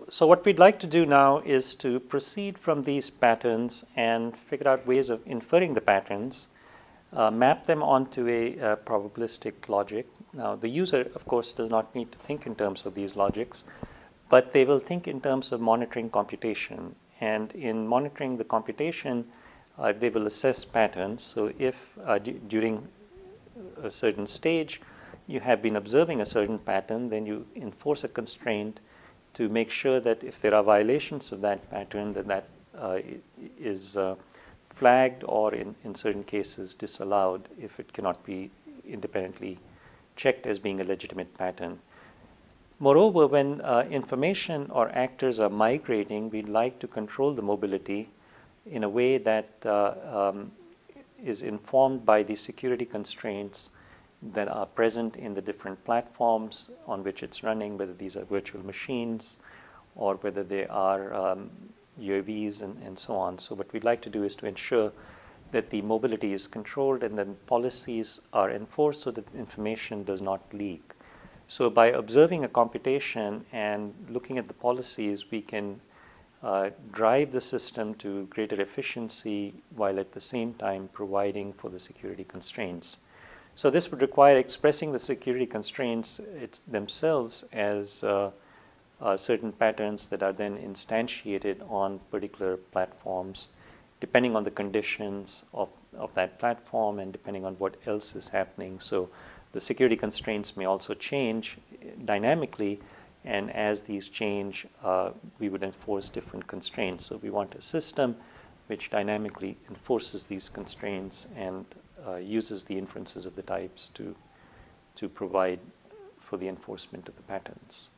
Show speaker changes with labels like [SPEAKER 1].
[SPEAKER 1] So what we'd like to do now is to proceed from these patterns and figure out ways of inferring the patterns, map them onto a probabilistic logic. Now, the user, of course, does not need to think in terms of these logics, but they will think in terms of monitoring computation. And in monitoring the computation, they will assess patterns. So if during a certain stage you have been observing a certain pattern, then you enforce a constraint to make sure that if there are violations of that pattern, then that is flagged or in certain cases disallowed if it cannot be independently checked as being a legitimate pattern. Moreover, when information or actors are migrating, we'd like to control the mobility in a way that is informed by the security constraints that are present in the different platforms on which it's running, whether these are virtual machines or whether they are UAVs and so on. So what we'd like to do is to ensure that the mobility is controlled and then policies are enforced so that information does not leak. So by observing a computation and looking at the policies, we can drive the system to greater efficiency while at the same time providing for the security constraints. So this would require expressing the security constraints themselves as certain patterns that are then instantiated on particular platforms, depending on the conditions of that platform and depending on what else is happening. So the security constraints may also change dynamically, and as these change, we would enforce different constraints. So we want a system which dynamically enforces these constraints and uses the inferences of the types to provide for the enforcement of the patterns.